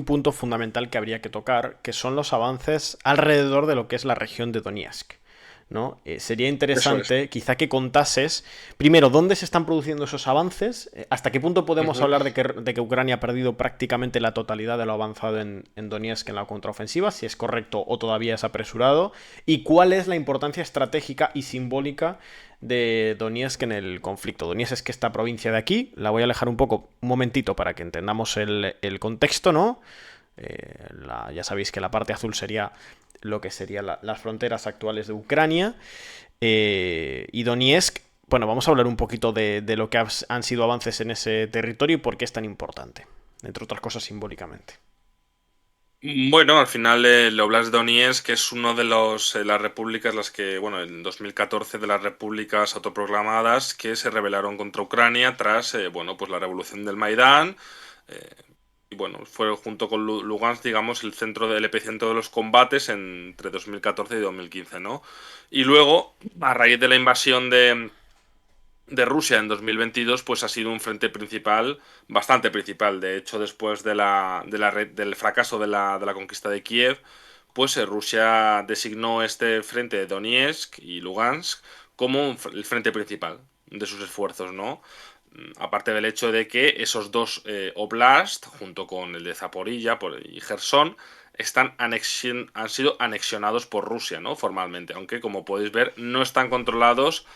un punto fundamental que habría que tocar, que son los avances alrededor de lo que es la región de Donetsk, ¿no? Sería Eso es. interesante quizá que contases, primero, dónde se están produciendo esos avances, hasta qué punto podemos Ujú. hablar de que Ucrania ha perdido prácticamente la totalidad de lo avanzado en Donetsk en la contraofensiva, si es correcto o todavía es apresurado, y cuál es la importancia estratégica y simbólica de Donetsk en el conflicto. Donetsk es que esta provincia de aquí, la voy a alejar un momentito para que entendamos el contexto, ¿no? Ya sabéis que la parte azul sería lo que serían las fronteras actuales de Ucrania. Y Donetsk, bueno, vamos a hablar un poquito de lo que han sido avances en ese territorio y por qué es tan importante, entre otras cosas simbólicamente. Bueno, al final el Oblast de Donetsk es uno de las repúblicas, las que, bueno, en 2014 de las repúblicas autoproclamadas que se rebelaron contra Ucrania tras, bueno, pues la revolución del Maidán. eh, y bueno, fue junto con Lugansk, digamos, el epicentro de los combates entre 2014 y 2015, ¿no? Y luego, a raíz de la invasión de Rusia en 2022, pues ha sido un frente principal, bastante principal. De hecho, después del fracaso de la conquista de Kiev, pues Rusia designó este frente de Donetsk y Lugansk como el frente principal de sus esfuerzos, ¿no? Aparte del hecho de que esos dos oblast, junto con el de Zaporilla y Gerson, han sido anexionados por Rusia, ¿no? Formalmente, aunque como podéis ver no están controlados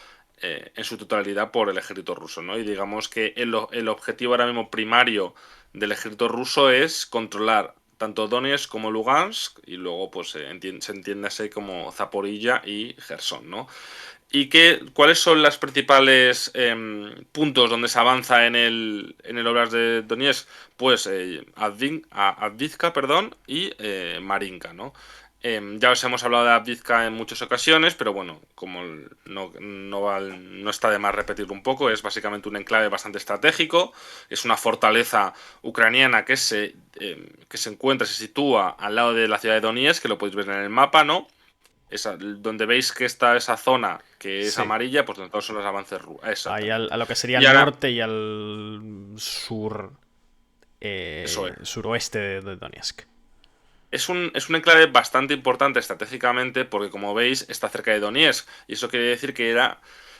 en su totalidad por el ejército ruso, ¿no? Y digamos que el objetivo ahora mismo primario del ejército ruso es controlar tanto Donetsk como Lugansk y luego pues se entiende así como Zaporilla y Gerson, ¿no? ¿Y cuáles son los principales puntos donde se avanza en el Oblast de Donetsk? Pues Avdiivka, perdón, y Marinka, ¿no? Ya os hemos hablado de Avdiivka en muchas ocasiones, pero bueno, como no está de más repetirlo un poco, es básicamente un enclave bastante estratégico, es una fortaleza ucraniana que se encuentra, se sitúa al lado de la ciudad de Donetsk, que lo podéis ver en el mapa, ¿no? Donde veis que está esa zona que es Sí. amarilla, pues donde todos son los avances Ahí exactamente. a lo que sería Y el ahora, norte y al eso es. suroeste de Donetsk. Es un enclave bastante importante estratégicamente porque, como veis, está cerca de Donetsk. Y eso quiere decir que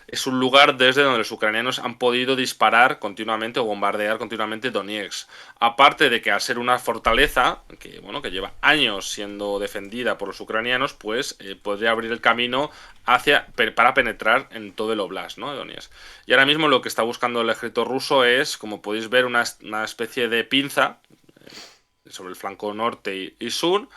es un lugar desde donde los ucranianos han podido disparar continuamente o bombardear continuamente Donetsk. Aparte de que al ser una fortaleza que, bueno, que lleva años siendo defendida por los ucranianos, pues podría abrir el camino para penetrar en todo el oblast, ¿no? De Donetsk. Y ahora mismo lo que está buscando el ejército ruso es, como podéis ver, una especie de pinza sobre el flanco norte y sur,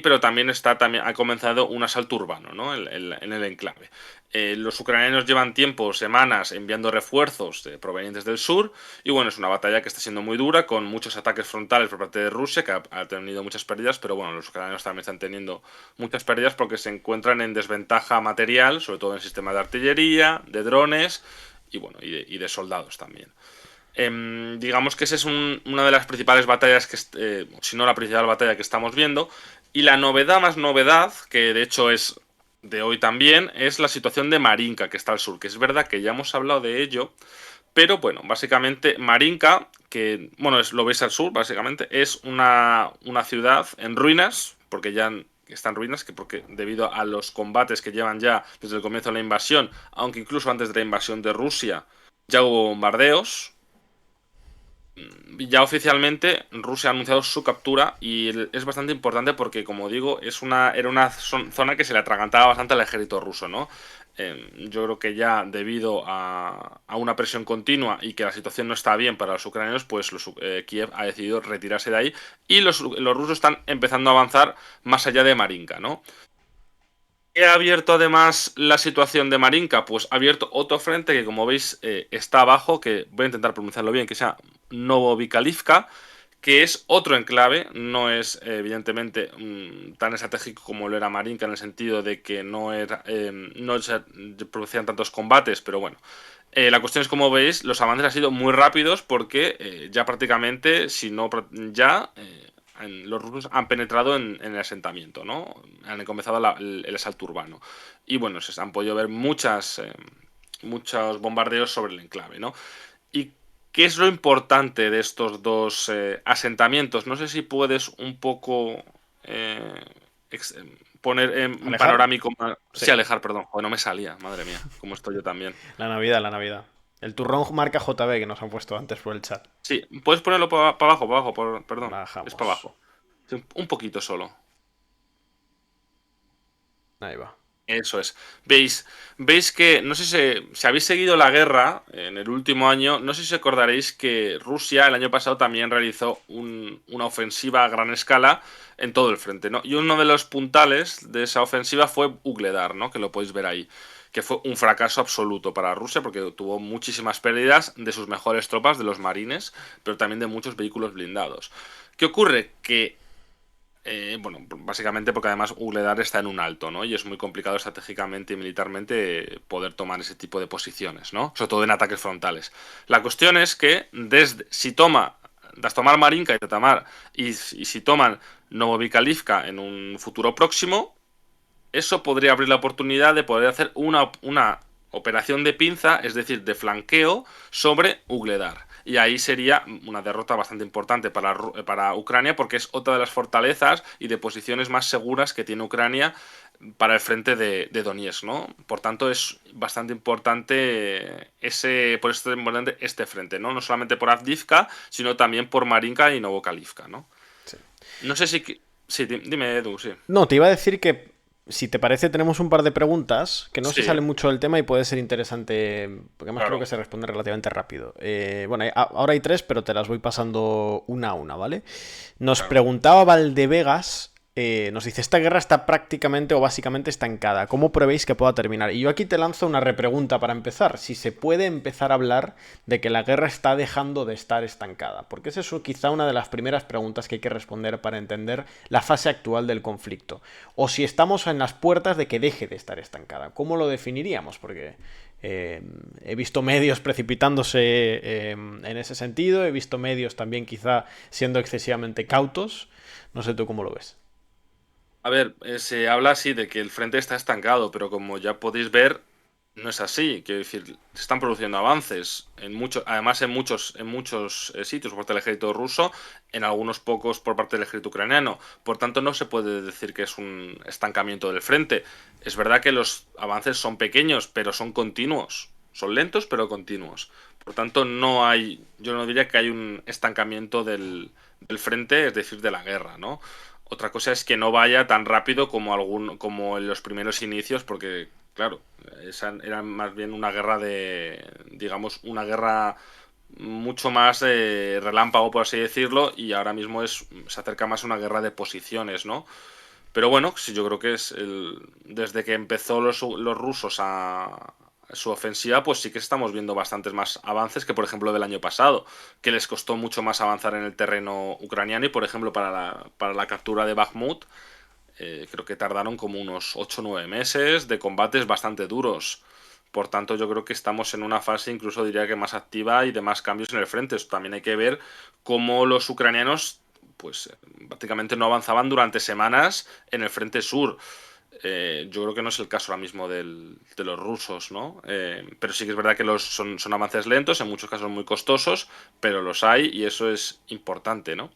pero también ha comenzado un asalto urbano, ¿no? En el enclave. Los ucranianos llevan tiempo, semanas, enviando refuerzos provenientes del sur, y bueno, es una batalla que está siendo muy dura, con muchos ataques frontales por parte de Rusia, que ha tenido muchas pérdidas, pero bueno, los ucranianos también están teniendo muchas pérdidas porque se encuentran en desventaja material, sobre todo en el sistema de artillería, de drones, y bueno, y de soldados también. Digamos que esa es una de las principales batallas si no la principal batalla que estamos viendo. Y la novedad más novedad, que de hecho es de hoy también, es la situación de Marinka, que está al sur, que es verdad que ya hemos hablado de ello, pero bueno, básicamente Marinka, que bueno, lo veis al sur, básicamente, es una ciudad en ruinas, porque ya está en ruinas, porque debido a los combates que llevan ya desde el comienzo de la invasión, aunque incluso antes de la invasión de Rusia, ya hubo bombardeos. Ya oficialmente Rusia ha anunciado su captura y es bastante importante porque, como digo, era una zona que se le atragantaba bastante al ejército ruso, ¿no? Yo creo que ya debido a una presión continua y que la situación no está bien para los ucranianos, pues Kiev ha decidido retirarse de ahí y los rusos están empezando a avanzar más allá de Marinka, ¿no? ¿Qué ha abierto además la situación de Marinka? Pues ha abierto otro frente que, como veis, está abajo, que voy a intentar pronunciarlo bien, que sea Novovikalivka, que es otro enclave, no es evidentemente tan estratégico como lo era Marinka en el sentido de que no se producían tantos combates, pero bueno. La cuestión es, como veis, los avances han sido muy rápidos porque ya prácticamente, si no ya, los rusos han penetrado en el asentamiento, ¿no? Han comenzado el asalto urbano. Y bueno, han podido ver muchos bombardeos sobre el enclave, ¿no? ¿Y ¿Qué es lo importante de estos dos asentamientos? No sé si puedes un poco eh, ex- poner en ¿Alejar? panorámico. Sí, Sí, alejar, perdón. Joder, no me salía, madre mía, como estoy yo también. la Navidad, la Navidad. El turrón marca JB que nos han puesto antes por el chat. Sí, puedes ponerlo para abajo, perdón. Es para Bajamos. abajo. Sí, un poquito solo. Ahí va. Eso es. Veis que, no sé si habéis seguido la guerra en el último año, no sé si os acordaréis que Rusia el año pasado también realizó una ofensiva a gran escala en todo el frente, ¿no? Y uno de los puntales de esa ofensiva fue Ugledar, ¿no? Que lo podéis ver ahí. Que fue un fracaso absoluto para Rusia porque tuvo muchísimas pérdidas de sus mejores tropas, de los marines, pero también de muchos vehículos blindados. ¿Qué ocurre? Que bueno, básicamente porque además Ugledar está en un alto, ¿no? Y es muy complicado estratégicamente y militarmente poder tomar ese tipo de posiciones, ¿no? Sobre todo en ataques frontales. La cuestión es que si das tomar Marinka y si toman Novovikalivka en un futuro próximo, eso podría abrir la oportunidad de poder hacer una operación de pinza, es decir, de flanqueo sobre Ugledar. Y ahí sería una derrota bastante importante para Ucrania porque es otra de las fortalezas y de posiciones más seguras que tiene Ucrania para el frente de Donetsk, ¿no? Por tanto, es bastante importante por esto es importante este frente, ¿no? No solamente por Avdiivka, sino también por Marinka y Novokalivka, ¿no? Sí. No sé si... Sí, dime, Edu, sí. No, te iba a decir que, si te parece, tenemos un par de preguntas que no se Sí, salen mucho del tema y puede ser interesante, porque además creo claro, que se responde relativamente rápido. Bueno, ahora hay tres, pero te las voy pasando una a una, ¿vale? Nos claro. preguntaba Valdevegas, nos dice, esta guerra está prácticamente o básicamente estancada. ¿Cómo prevéis que pueda terminar? Y yo aquí te lanzo una repregunta para empezar. Si se puede empezar a hablar de que la guerra está dejando de estar estancada. Porque es eso quizá una de las primeras preguntas que hay que responder para entender la fase actual del conflicto. O si estamos en las puertas de que deje de estar estancada. ¿Cómo lo definiríamos? Porque he visto medios precipitándose en ese sentido. He visto medios también quizá siendo excesivamente cautos. No sé tú cómo lo ves. A ver, se habla así de que el frente está estancado, pero como ya podéis ver, no es así. Quiero decir, se están produciendo avances además en muchos sitios por parte del ejército ruso, en algunos pocos por parte del ejército ucraniano. Por tanto, no se puede decir que es un estancamiento del frente. Es verdad que los avances son pequeños, pero son continuos. Son lentos, pero continuos. Por tanto, yo no diría que hay un estancamiento del frente, es decir, de la guerra, ¿no? Otra cosa es que no vaya tan rápido como en los primeros inicios, porque, claro, esa era más bien una guerra digamos, una guerra mucho más relámpago, por así decirlo, y ahora mismo se acerca más a una guerra de posiciones, ¿no? Pero bueno, sí, yo creo que desde que empezó los rusos a su ofensiva, pues sí que estamos viendo bastantes más avances que, por ejemplo, del año pasado, que les costó mucho más avanzar en el terreno ucraniano y, por ejemplo, para la captura de Bakhmut, creo que tardaron como unos 8 o 9 meses de combates bastante duros. Por tanto, yo creo que estamos en una fase, incluso diría que más activa y de más cambios en el frente. Esto también hay que ver cómo los ucranianos, pues prácticamente no avanzaban durante semanas en el frente sur. Yo creo que no es el caso ahora mismo de los rusos, ¿no? Pero sí que es verdad que son avances lentos, en muchos casos muy costosos, pero los hay y eso es importante, ¿no?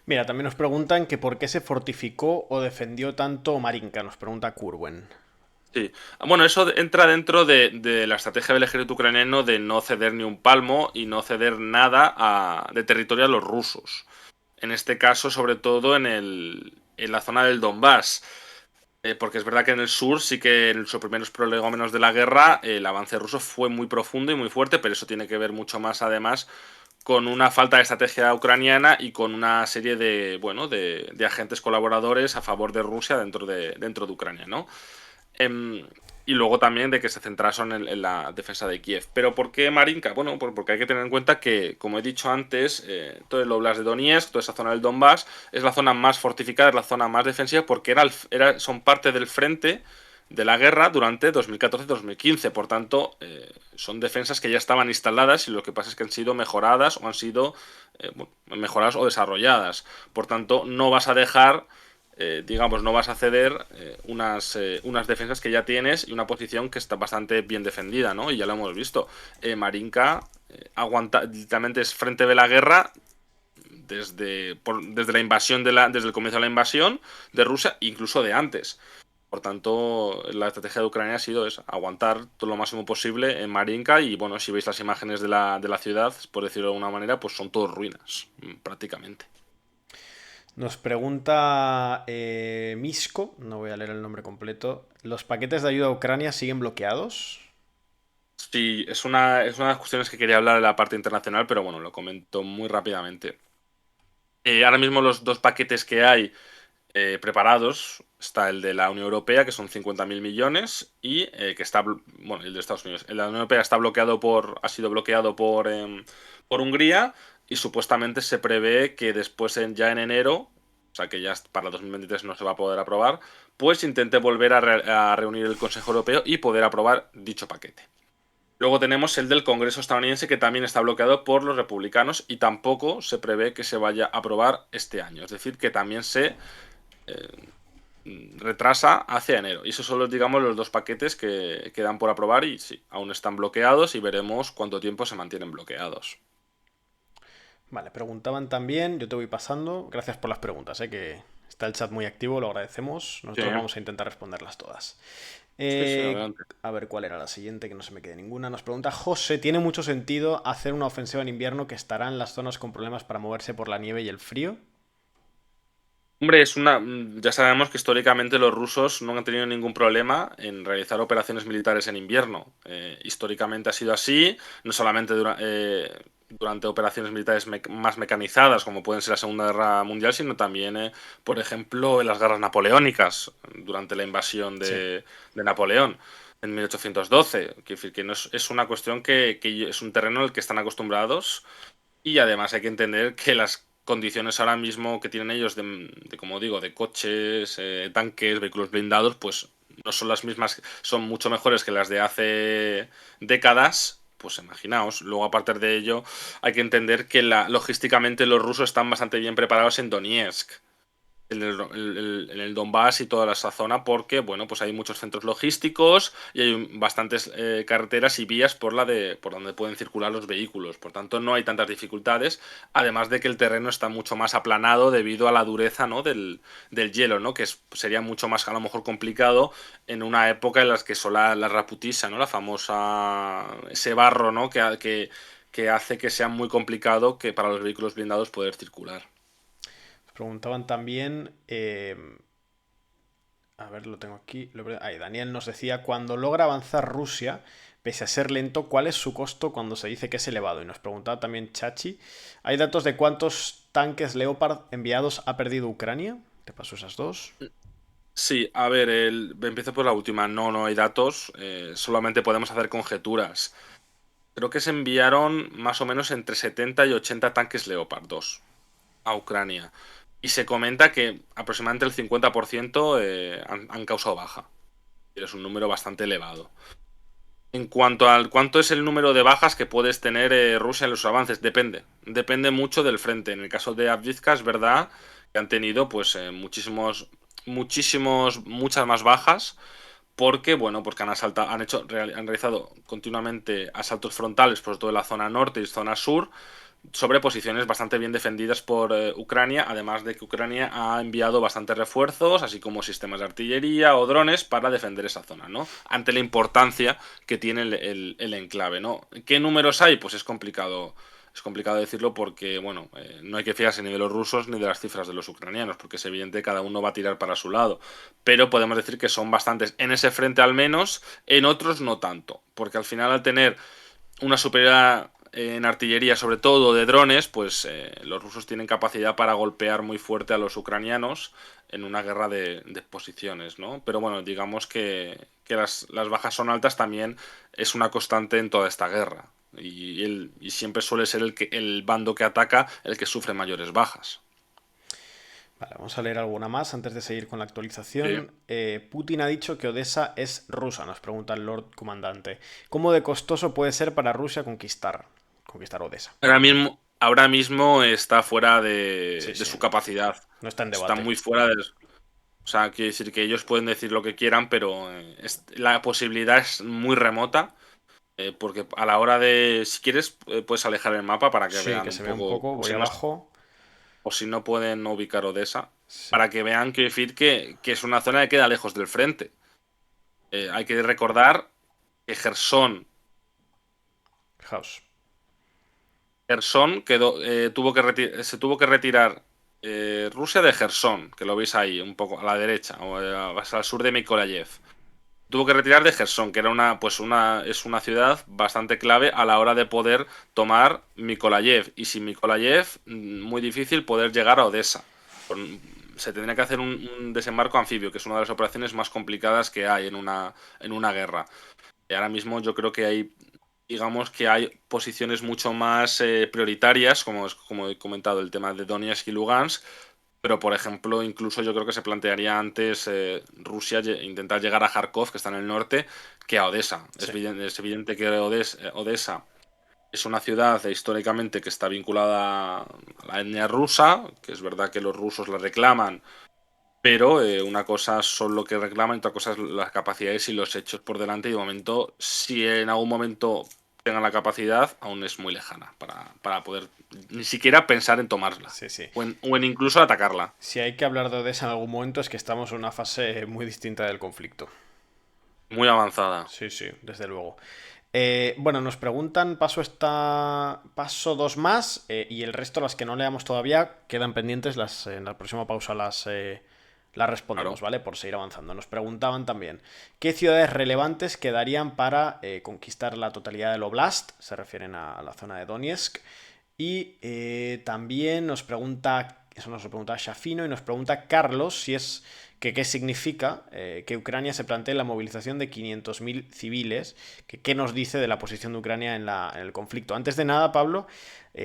Mira, también nos preguntan que por qué se fortificó o defendió tanto Marinka, nos pregunta Kurwen. Sí. Bueno, eso entra dentro de la estrategia del ejército ucraniano de no ceder ni un palmo y no ceder nada de territorio a los rusos. En este caso, sobre todo en la zona del Donbass. Porque es verdad que en el sur sí que en los primeros prolegómenos de la guerra el avance ruso fue muy profundo y muy fuerte, pero eso tiene que ver mucho más además con una falta de estrategia ucraniana y con una serie de agentes colaboradores a favor de Rusia dentro de Ucrania, ¿no? Em, y luego también de que se centraron en la defensa de Kiev. ¿Pero por qué Marinka? Bueno, porque hay que tener en cuenta que, como he dicho antes, todo el Oblast de Donetsk, toda esa zona del Donbass, es la zona más fortificada, es la zona más defensiva, porque son parte del frente de la guerra durante 2014-2015. Por tanto, son defensas que ya estaban instaladas y lo que pasa es que han sido mejoradas o han sido mejoradas o desarrolladas. Por tanto, no vas a dejar digamos, no vas a ceder unas defensas que ya tienes y una posición que está bastante bien defendida, ¿no? Y ya lo hemos visto. Marinka aguanta, literalmente es frente de la guerra desde la invasión desde el comienzo de la invasión de Rusia, incluso de antes. Por tanto, la estrategia de Ucrania ha sido es aguantar todo lo máximo posible en Marinka y bueno, si veis las imágenes de la ciudad, por decirlo de alguna manera, pues son todos ruinas, prácticamente. Nos pregunta Misco, no voy a leer el nombre completo. ¿Los paquetes de ayuda a Ucrania siguen bloqueados? Sí, es una de las cuestiones que quería hablar de la parte internacional, pero bueno, lo comento muy rápidamente. Ahora mismo los dos paquetes que hay preparados está el de la Unión Europea, que son 50.000 millones, y que está, bueno, el de Estados Unidos. El de la Unión Europea ha sido bloqueado por Hungría y supuestamente se prevé que después, ya en enero, o sea que ya para 2023 no se va a poder aprobar, pues intente volver a reunir el Consejo Europeo y poder aprobar dicho paquete. Luego tenemos el del Congreso estadounidense que también está bloqueado por los republicanos y tampoco se prevé que se vaya a aprobar este año. Es decir, que también se eh, retrasa hacia enero. Y esos son los, digamos, los dos paquetes que quedan por aprobar y sí, aún están bloqueados y veremos cuánto tiempo se mantienen bloqueados. Vale, preguntaban también, yo te voy pasando. Gracias por las preguntas, que está el chat muy activo, lo agradecemos. Sí, Nosotros vamos a intentar responderlas todas. sí, sí, adelante. A ver cuál era la siguiente, que no se me quede ninguna. Nos pregunta José, ¿tiene mucho sentido hacer una ofensiva en invierno que estará en las zonas con problemas para moverse por la nieve y el frío? Hombre, ya sabemos que históricamente los rusos no han tenido ningún problema en realizar operaciones militares en invierno. Históricamente ha sido así, no solamente durante operaciones militares más mecanizadas, como pueden ser la Segunda Guerra Mundial, sino también, por ejemplo, en las guerras napoleónicas, durante la invasión Sí. de Napoleón en 1812. Quiero decir que no es una cuestión que es un terreno al que están acostumbrados y además hay que entender que las condiciones ahora mismo que tienen ellos como digo, de coches, tanques, vehículos blindados, pues no son las mismas, son mucho mejores que las de hace décadas. Pues imaginaos, luego aparte de ello hay que entender que logísticamente los rusos están bastante bien preparados en Donetsk, en el Donbass y toda esa zona porque, bueno, pues hay muchos centros logísticos y hay bastantes carreteras y vías por donde pueden circular los vehículos. Por tanto, no hay tantas dificultades, además de que el terreno está mucho más aplanado debido a la dureza, ¿no? del hielo, ¿no? Sería mucho más, a lo mejor, complicado en una época en la que son la raputisa, ¿no? La famosa, ese barro, ¿no? Que hace que sea muy complicado que para los vehículos blindados poder circular. Nos preguntaban también, a ver, lo tengo aquí. Ahí, Daniel nos decía, cuando logra avanzar Rusia, pese a ser lento, ¿cuál es su costo cuando se dice que es elevado? Y nos preguntaba también Chachi, ¿hay datos de cuántos tanques Leopard enviados ha perdido Ucrania? Te paso esas dos. Sí, a ver, empiezo por la última. No, no hay datos, solamente podemos hacer conjeturas. Creo que se enviaron más o menos entre 70 y 80 tanques Leopard 2 a Ucrania. Y se comenta que aproximadamente el 50% han causado baja. Es un número bastante elevado. En cuanto al cuánto es el número de bajas que puedes tener Rusia en los avances, depende. Depende mucho del frente. En el caso de Avdiivka es verdad que han tenido pues muchas más bajas porque, bueno, porque han realizado continuamente asaltos frontales por toda la zona norte y zona sur sobre posiciones bastante bien defendidas por Ucrania, además de que Ucrania ha enviado bastantes refuerzos, así como sistemas de artillería o drones para defender esa zona, ¿no? Ante la importancia que tiene el enclave, ¿no? ¿Qué números hay? Pues es complicado. Es complicado decirlo porque, bueno, no hay que fiarse ni de los rusos ni de las cifras de los ucranianos, porque es evidente que cada uno va a tirar para su lado. Pero podemos decir que son bastantes en ese frente al menos, en otros no tanto, porque al final al tener una superioridad en artillería, sobre todo de drones, pues los rusos tienen capacidad para golpear muy fuerte a los ucranianos en una guerra de posiciones, ¿no? Pero bueno, digamos que las bajas son altas también es una constante en toda esta guerra. Y siempre suele ser el bando que ataca el que sufre mayores bajas. Vale, vamos a leer alguna más antes de seguir con la Sí. actualización. Putin ha dicho que Odessa es rusa, nos pregunta el Lord Comandante. ¿Cómo de costoso puede ser para Rusia conquistar Odessa? Ahora mismo está fuera Sí, de sí, su capacidad. no está en Está debate. muy fuera de. O sea, quiere decir que ellos pueden decir lo que quieran, pero la posibilidad es muy remota Porque a la hora de, si quieres, puedes alejar el mapa para que Sí, vean que un se vea un poco, poco, o voy si no, abajo. o si no pueden no ubicar Odessa, Sí, para que vean que decir que es una zona que queda lejos del frente. Hay que recordar que House. Jersón quedó, se tuvo que retirar Rusia de Jersón, que lo veis ahí, un poco a la derecha, o al sur de Mykolaiv. Tuvo que retirar de Jersón, que era es una ciudad bastante clave a la hora de poder tomar Mykolaiv. Y sin Mykolaiv, muy difícil poder llegar a Odessa. Se tendría que hacer un desembarco anfibio, que es una de las operaciones más complicadas que hay en una guerra. Y ahora mismo yo creo que digamos que hay posiciones mucho más prioritarias, como he comentado, el tema de Donetsk y Lugansk, pero por ejemplo, incluso yo creo que se plantearía antes Rusia intentar llegar a Kharkov, que está en el norte, que a Odessa. Sí. Es evidente que Odessa es una ciudad históricamente que está vinculada a la etnia rusa, que es verdad que los rusos la reclaman, pero una cosa son lo que reclaman y otra cosa es las capacidades y los hechos por delante. Y de momento, si en algún momento tengan la capacidad, aún es muy lejana para poder ni siquiera pensar en tomarla Sí, sí. o en incluso atacarla. Si hay que hablar de Odessa en algún momento es que estamos en una fase muy distinta del conflicto. Muy avanzada. Sí, sí, desde luego. Bueno, nos preguntan, paso dos más, y el resto, las que no leamos todavía, quedan pendientes, en la próxima pausa las respondemos, Claro. ¿vale? Por seguir avanzando. Nos preguntaban también, ¿qué ciudades relevantes quedarían para conquistar la totalidad del Oblast? Se refieren a la zona de Donetsk. Y también nos pregunta, eso nos lo pregunta Shafino, y nos pregunta Carlos si es que qué significa que Ucrania se plantee la movilización de 500.000 civiles, que qué nos dice de la posición de Ucrania en el conflicto. Antes de nada, Pablo,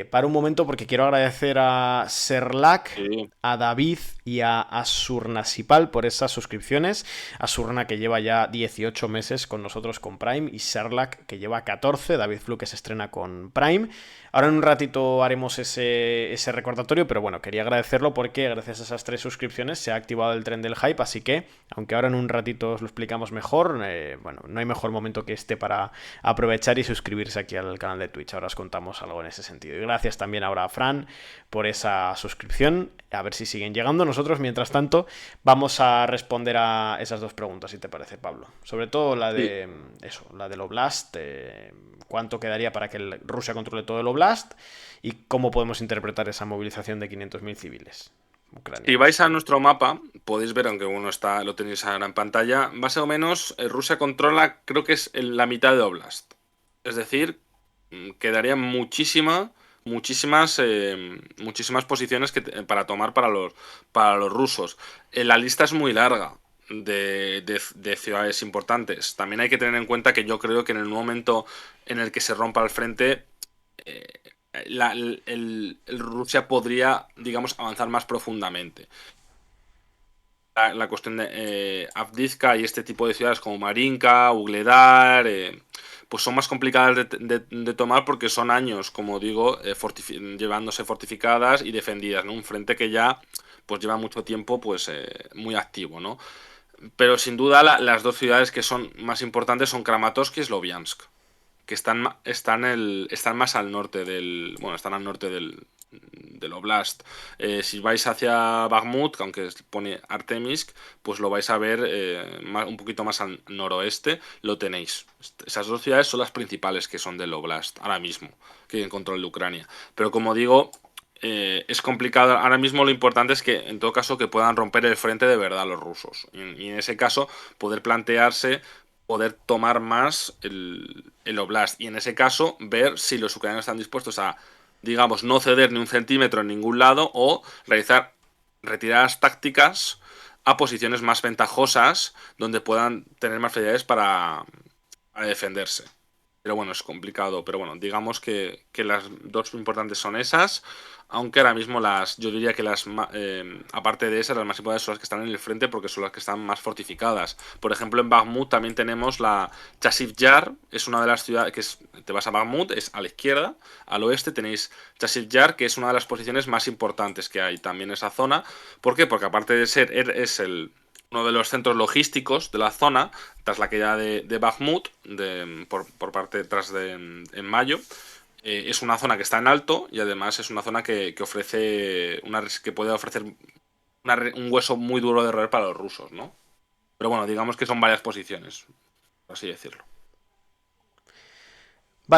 para un momento porque quiero agradecer a Serlac, Sí. a David y a Asurnasipal por esas suscripciones. Asurna, que lleva ya 18 meses con nosotros con Prime, y Serlac, que lleva 14. David Flu, que se estrena con Prime. Ahora en un ratito haremos ese recordatorio, pero bueno, quería agradecerlo porque gracias a esas 3 suscripciones se ha activado el tren del hype, así que, aunque ahora en un ratito os lo explicamos mejor, bueno, no hay mejor momento que este para aprovechar y suscribirse aquí al canal de Twitch. Ahora os contamos algo en ese sentido. Y gracias también ahora a Fran por esa suscripción. A ver si siguen llegando. Nosotros, mientras tanto, vamos a responder a esas 2 preguntas, si te parece, Pablo. Sobre todo la Sí. de eso, la del Oblast. ¿Cuánto quedaría para que Rusia controle todo el Oblast? ¿Y cómo podemos interpretar esa movilización de 500.000 civiles Si vais ucranianos? a nuestro mapa, podéis ver, aunque uno está, lo tenéis ahora en pantalla, más o menos Rusia controla, creo que es la mitad de Oblast. Es decir, quedarían muchísimas posiciones para tomar para los rusos. La lista es muy larga de ciudades importantes. También hay que tener en cuenta que yo creo que en el momento en el que se rompa el frente, eh, Rusia podría, digamos, avanzar más profundamente. La cuestión de Avdiivka y este tipo de ciudades como Marinka, Ugledar, pues son más complicadas de tomar porque son años, como digo, llevándose fortificadas y defendidas, ¿no? Un frente que ya pues lleva mucho tiempo pues muy activo, ¿no? Pero sin duda las dos ciudades que son más importantes son Kramatorsk y Sloviansk, que están más al norte bueno, están al norte del Oblast. Si vais hacia Bakhmut, aunque pone Artemisk, pues lo vais a ver un poquito más al noroeste, lo tenéis. Esas dos ciudades son las principales que son del Oblast, ahora mismo, que en control de Ucrania. Pero como digo, es complicado. Ahora mismo lo importante es que, en todo caso, que puedan romper el frente de verdad los rusos. Y en ese caso, poder plantearse poder tomar más el Oblast. Y en ese caso, ver si los ucranianos están dispuestos a, digamos, no ceder ni un centímetro en ningún lado o realizar retiradas tácticas a posiciones más ventajosas donde puedan tener más facilidades para defenderse. Pero bueno, es complicado. Pero bueno, digamos que las dos importantes son esas. Aunque ahora mismo yo diría que aparte de esas, las más importantes son las que están en el frente porque son las que están más fortificadas. Por ejemplo, en Bakhmut también tenemos la Chasiv Yar, es una de las ciudades te vas a Bakhmut, es a la izquierda, al oeste tenéis Chasiv Yar, que es una de las posiciones más importantes que hay también en esa zona. ¿Por qué? Porque aparte de ser, es uno de los centros logísticos de la zona, tras la caída de Bakhmut, por parte en mayo. Es una zona que está en alto y además es una zona que ofrece que puede ofrecer un hueso muy duro de roer para los rusos, ¿no? Pero bueno, digamos que son varias posiciones, por así decirlo.